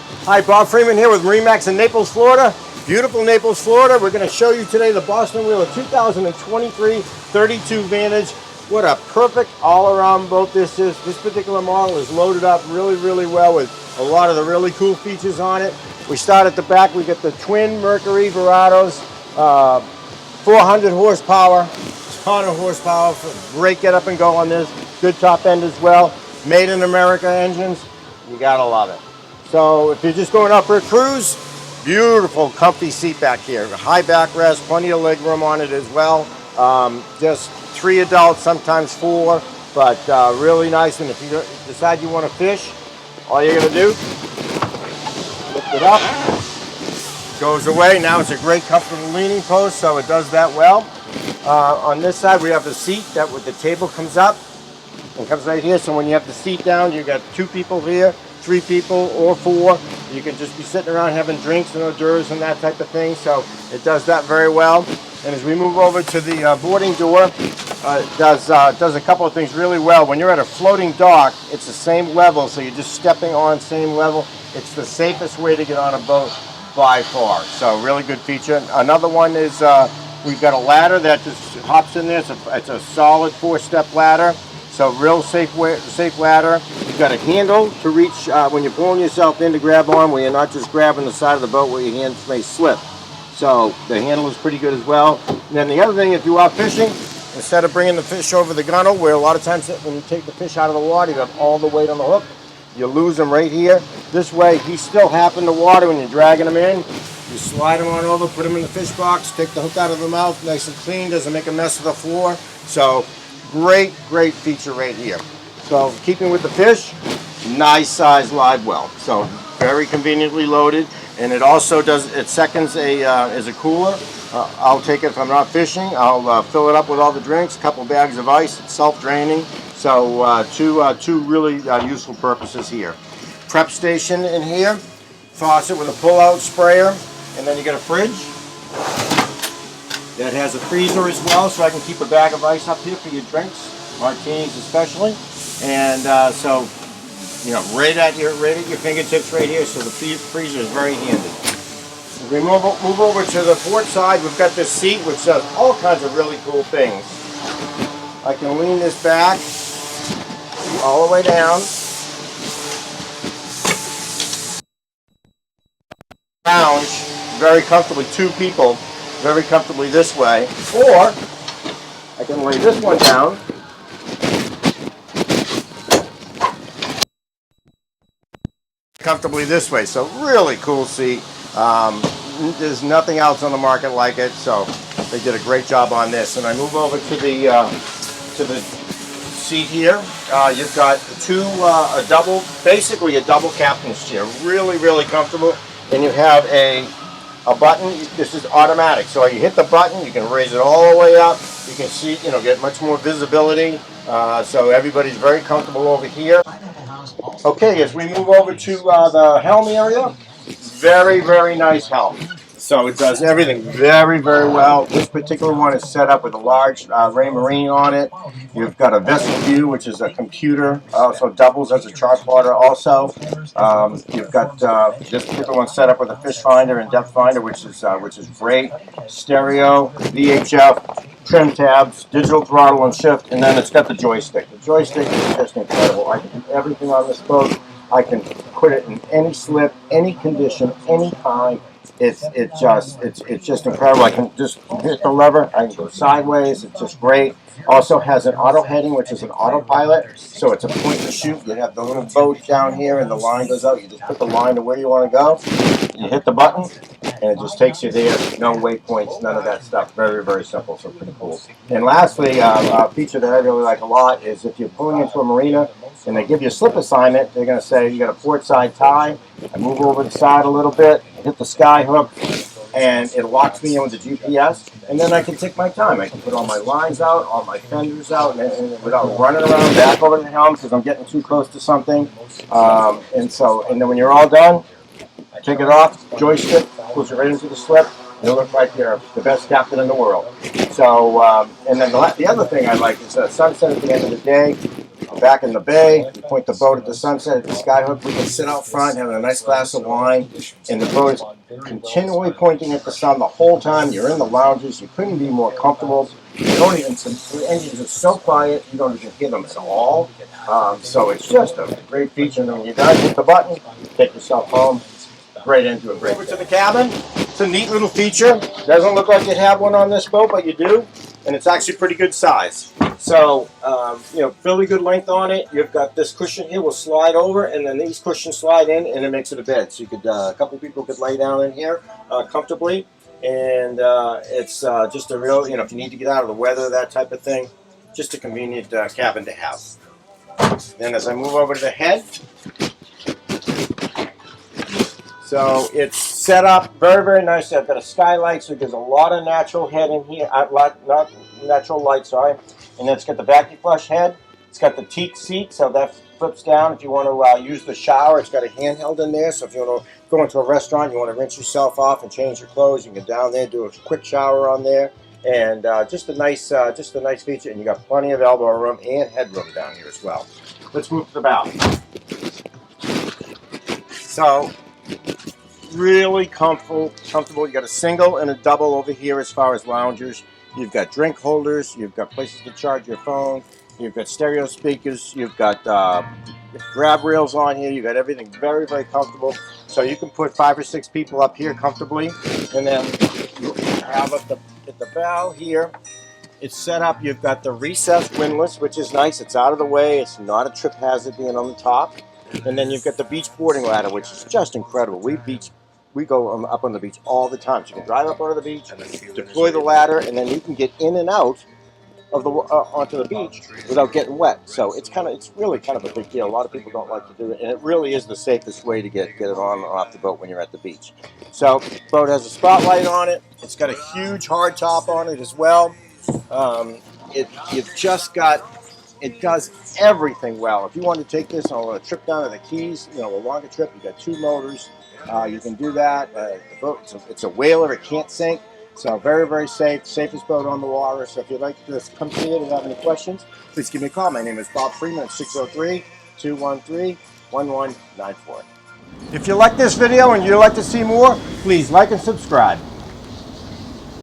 Hi, Bob Freeman here with MarineMax in Naples, Florida. Beautiful Naples, Florida. We're going to show you today the Boston Whaler 2023 32 Vantage. What a perfect all-around boat this is. This particular model is loaded up really well with a lot of the really cool features on it. We start at the back. We get the twin Mercury Verados, 400 horsepower, ton of horsepower, great get up and go on this. Good top end as well. Made in America engines. You gotta love it. So if you're just going out for a cruise, beautiful comfy seat back here. High backrest, plenty of leg room on it as well. Just 3 adults, sometimes 4, but really nice. And if you decide you want to fish, all you're gonna do, lift it up, goes away. Now it's a great comfortable leaning post, so it does that well. On this side we have the seat that with the table comes up and comes right here. So when you have the seat down, you got 2 people here, 3 people, or 4. You can just be sitting around having drinks and hors d'oeuvres and that type of thing. So it does that very well. And as we move over to the boarding door, it does a couple of things really well. When you're at a floating dock, it's the same level, so you're just stepping on same level. It's the safest way to get on a boat by far. So really good feature. Another one is we've got a ladder that just hops in there. It's a solid 4-step ladder. So real safe ladder. You've got a handle to reach when you're pulling yourself in to grab on, where you're not just grabbing the side of the boat where your hands may slip. So the handle is pretty good as well. And then the other thing, if you are fishing, instead of bringing the fish over the gunnel, where a lot of times when you take the fish out of the water, you have all the weight on the hook, you lose them right here. This way, he's still half in the water when you're dragging him in. You slide him on over, put him in the fish box, take the hook out of the mouth, nice and clean, doesn't make a mess of the floor. So great feature right here. So keeping with the fish, nice size live well. So very conveniently loaded, and it also does, it seconds as a cooler. I'll take it if I'm not fishing. I'll fill it up with all the drinks, a couple bags of ice. It's self-draining. So two really useful purposes here. Prep station in here, faucet with a pull-out sprayer, and then you get a fridge that has a freezer as well, so I can keep a bag of ice up here for your drinks, martinis especially. And so, you know, right at your fingertips right here. So the freezer is very handy. As we move over to the port side, we've got this seat which does all kinds of really cool things. I can lean this back all the way down. Lounge very comfortably, 2 people very comfortably this way, or I can lay this one down comfortably this way. So really cool seat. There's nothing else on the market like it, so they did a great job on this. And I move over to the seat here. You've got basically a double captain's chair. Really comfortable. And you have a button. This is automatic, so you hit the button, you can raise it all the way up. You can see, get much more visibility. So everybody's very comfortable over here. Okay, as we move over to the helm area, very nice helm. So it does everything very well. This particular one is set up with a large Ray Marine on it. You've got a vessel view, which is a computer, also doubles as a chart plotter also. You've got this particular one set up with a fish finder and depth finder, which is great. Stereo, VHF, trim tabs, digital throttle and shift, and then it's got the joystick. The joystick is just incredible. I can do everything on this boat. I can put it in any slip, any condition, any time. It's just incredible. I can just hit the lever. I can go sideways. It's just great. Also has an auto heading, which is an autopilot. So it's a point and shoot. You have the little boat down here, and the line goes out. You just put the line to where you want to go. You hit the button, and it just takes you there. No waypoints, none of that stuff. Very simple. So pretty cool. And lastly, a feature that I really like a lot is if you're pulling into a marina and they give you a slip assignment, they're going to say you got a port side tie. I move over the side a little bit, hit the sky hook, and it locks me in with the GPS, and then I can take my time. I can put all my lines out, all my fenders out, and without running around back over the helm because I'm getting too close to something. And then when you're all done, take it off, joystick, push it right into the slip, and it looks like you're the best captain in the world. So, and then the other thing I like is sunset at the end of the day. back in the bay. We point the boat at the sunset at the skyhook. We can sit out front, having a nice glass of wine, and the boat is continually pointing at the sun the whole time. You're in the lounges. You couldn't be more comfortable. You don't even, the engines are so quiet, you don't even hear them at all. So it's just a great feature. And when you're done, hit the button, take yourself home. Right into a great. Over to the cabin. It's a neat little feature. Doesn't look like you'd have one on this boat, but you do, and it's actually pretty good size. So, you know, fairly good length on it. You've got this cushion here will slide over, and then these cushions slide in, and it makes it a bed. So you could, a couple people could lay down in here comfortably, and it's just a real, you know, if you need to get out of the weather, that type of thing, just a convenient cabin to have. Then as I move over to the head, so it's set up very, very nicely. I've got a skylight, so there's a lot of natural head in here, not natural light, sorry. And then it's got the vacuum flush head. It's got the teak seat, so that flips down if you want to use the shower. It's got a handheld in there, so if you want to go into a restaurant, you want to rinse yourself off and change your clothes, you can get down there, do a quick shower on there. And just a nice feature, and you got plenty of elbow room and headroom down here as well. Let's move to the bow. So, really comfortable. You got a single and a double over here as far as loungers. You've got drink holders. You've got places to charge your phone. You've got stereo speakers. You've got grab rails on here. You've got everything very, very comfortable. So you can put 5 or 6 people up here comfortably. And then you have at the bow here, it's set up. You've got the recessed windlass, which is nice. It's out of the way. It's not a trip hazard being on the top. And then you've got the beach boarding ladder, which is just incredible. We go up on the beach all the time. So you can drive up onto the beach, deploy the ladder, and then you can get in and out of the onto the beach without getting wet. So it's really kind of a big deal. A lot of people don't like to do it, and it really is the safest way to get it on and off the boat when you're at the beach. So the boat has a spotlight on it. It's got a huge hard top on it as well. It does everything well. If you want to take this on a trip down to the Keys, you know, a longer trip, you got 2 motors. You can do that. The boat, it's a whaler. It can't sink. So very, very safe. Safest boat on the water. So if you'd like to come see it and have any questions, please give me a call. My name is Bob Freeman at 603-213-1194. If you like this video and you'd like to see more, please like and subscribe.